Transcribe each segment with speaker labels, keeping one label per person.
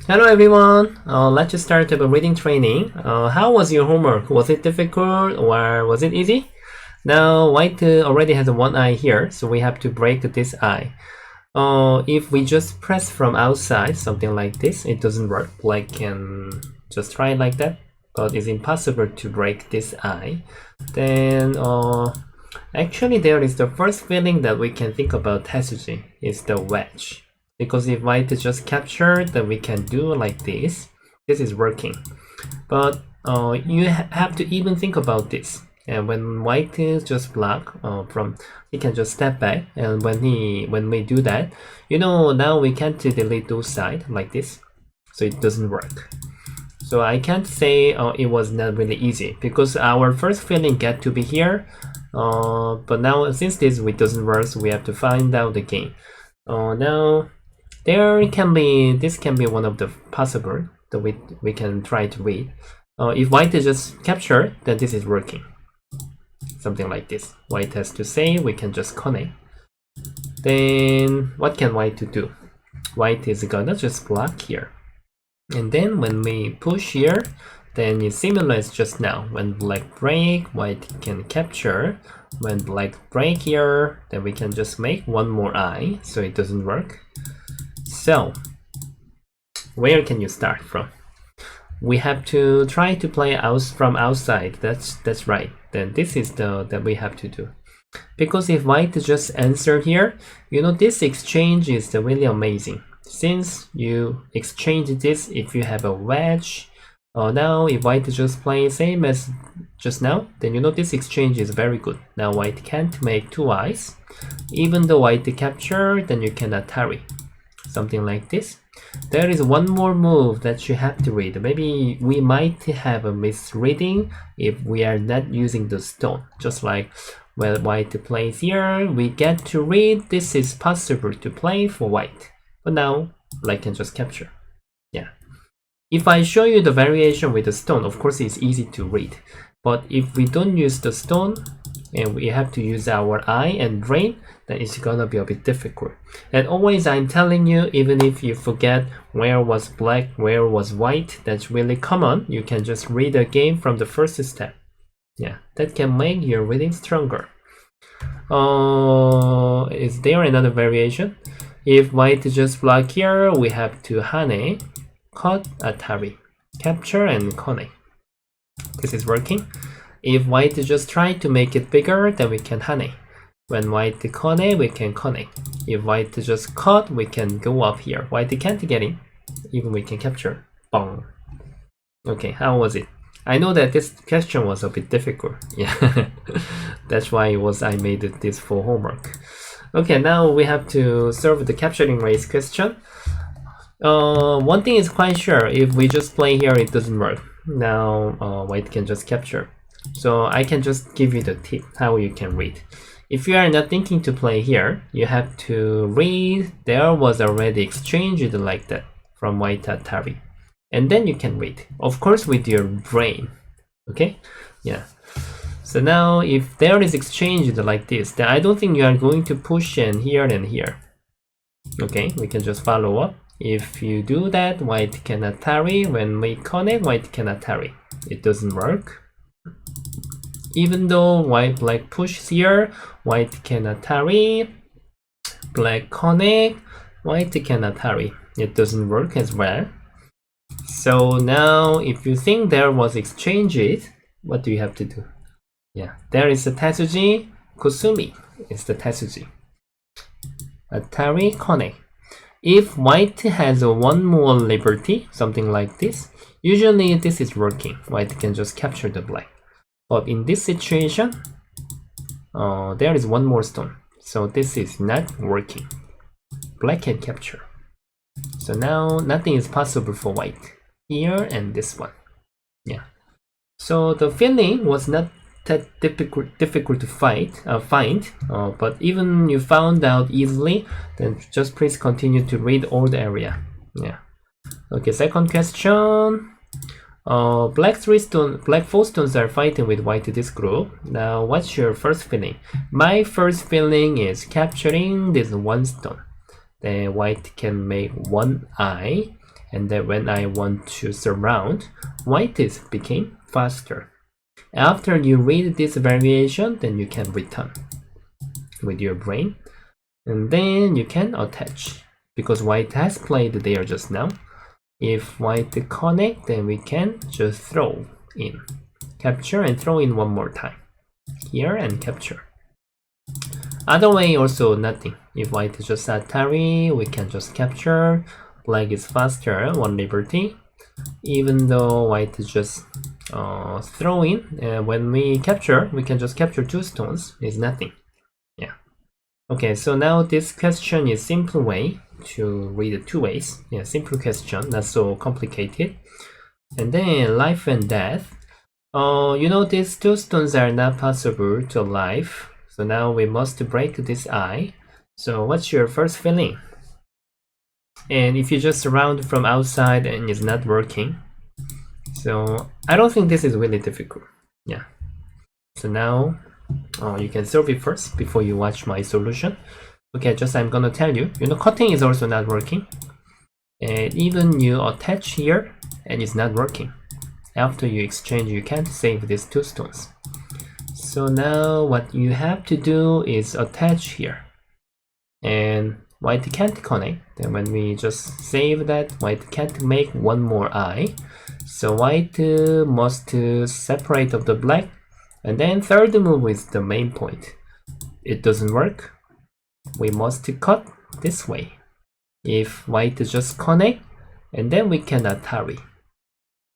Speaker 1: Hello everyone. Let's just start the reading training. How was your homework? Was it difficult or was it easy? Now white already has one eye here, so we have to break this eye. If we just press from outside, something like this, it doesn't work. Black can just try it like that, but it's impossible to break this eye. Then actually there is the first feeling that we can think about Tetsuji is the wedge. Because if white is just captured, then we can do like this. This is working. But you have to even think about this. And when white is just block he can just step back. And when we do that, now we can't delete those sides like this. So it doesn't work. So I can't say it was not really easy because our first feeling get to be here. But now since this doesn't work, so we have to find out the game. Now this can be one of the possible that we can try to read. If white is just captured, then this is working. Something like this. White has to say, we can just connect. Then what can white do? White is gonna just block here. And then when we push here, then it's similar as just now. When black break, white can capture. When black break here, then we can just make one more eye, so it doesn't work. So, where can you start from? We have to try to play from outside. That's right. Then this is that we have to do. Because if white just answer here, this exchange is really amazing. Since you exchange this, if you have a wedge, now if white just play same as just now, then this exchange is very good. Now white can't make two eyes. Even though white capture, then you cannot tarry. Something like this. There is one more move that you have to read. Maybe we might have a misreading if we are not using the stone. Just like when white plays here, we get to read this is possible to play for white. But now black can just capture. Yeah. If I show you the variation with the stone, of course it's easy to read. But if we don't use the stone and we have to use our eye and brain, then it's gonna be a bit difficult. And always I'm telling you, even if you forget where was black, where was white, that's really common. You can just read a game from the first step. Yeah, that can make your reading stronger. Is there another variation? If white just block here, we have to hane, cut, atari, capture and connect. This is working. If white just try to make it bigger, then we can hane. When white connect, we can connect. If white just cut, we can go up here. White can't get in, even we can capture. Bong. Okay, how was it? I know that this question was a bit difficult. Yeah, that's why I made this for homework. Okay, now we have to solve the capturing race question. One thing is quite sure, if we just play here, it doesn't work. Now white can just capture. So I can just give you the tip how you can read. If you are not thinking to play here, you have to read there was already exchanged like that from white atari. And then you can read. Of course with your brain. Okay? Yeah. So now if there is exchanged like this, then I don't think you are going to push and here. Okay, we can just follow up. If you do that, white cannot tarry. When we connect, white cannot tarry. It doesn't work. Even though black pushes here, white cannot tarry. Black connect, white cannot tarry. It doesn't work as well. So now if you think there was exchanges, what do you have to do? Yeah, there is a Tetsuji, Kusumi is the Tetsuji. Atari connect. If white has one more liberty, something like this, usually this is working. White can just capture the black. But in this situation, there is one more stone. So this is not working. Black can capture. So now nothing is possible for white. Here and this one. Yeah. So the feeling was not that difficult to find, but even you found out easily, then just please continue to read all the area. Yeah. Okay, second question. Black 4 stones are fighting with white this group. Now, what's your first feeling? My first feeling is capturing this one stone. Then white can make one eye. and then when I want to surround, white is became faster. After you read this variation, then you can return with your brain, and then you can attach, because white has played there just now. If white connect, then we can just throw in, capture and throw in one more time here and capture. Other way also nothing. If white is just Atari, we can just capture. Black is faster, one liberty. Even though white is just throw in, when we capture, we can just capture 2 stones. It's nothing. Yeah. Okay, so now this question is simple way to read it 2 ways. Yeah, simple question, not so complicated. And then life and death. You know, these 2 stones are not possible to life. So now we must break this eye. So what's your first feeling? And if you just surround from outside and it's not working, so I don't think this is really difficult. Yeah. So now you can solve it first before you watch my solution. Okay, just I'm gonna tell you, you know, cutting is also not working. And even you attach here and it's not working. After you exchange, you can't save these 2 stones. So now what you have to do is attach here. And white can't connect. Then when we just save that, white can't make one more eye. So white must separate of the black. And then third move is the main point. It doesn't work. We must cut this way. If white just connect, and then we can Atari.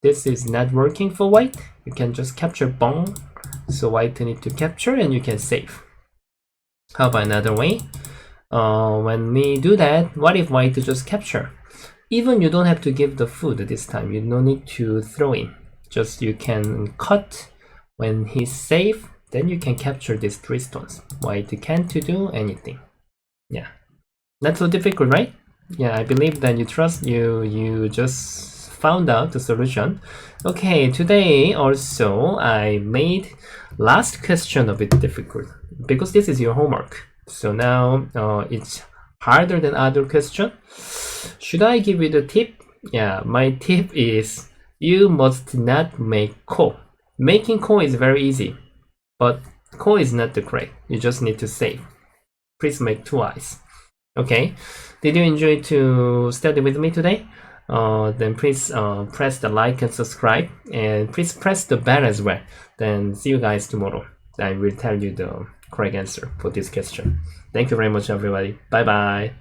Speaker 1: This is not working for white. You can just capture bong. So white need to capture and you can save. How about another way? When we do that, what if white just capture? Even you don't have to give the food this time. You don't need to throw in. Just you can cut. When he's safe, then you can capture these 3 stones. White can't do anything. Yeah, not so difficult, right? Yeah, I believe that you trust you just found out the solution. Okay, today also I made last question a bit difficult because this is your homework. So now it's harder than other question. Should I give you the tip? Yeah, my tip is you must not make ko. Making ko is very easy, but ko is not the correct. You just need to save. Please make 2 eyes. Okay, did you enjoy to study with me today? Then please press the like and subscribe, and please press the bell as well. Then see you guys tomorrow. I will tell you the correct answer for this question. Thank you very much, everybody. Bye bye.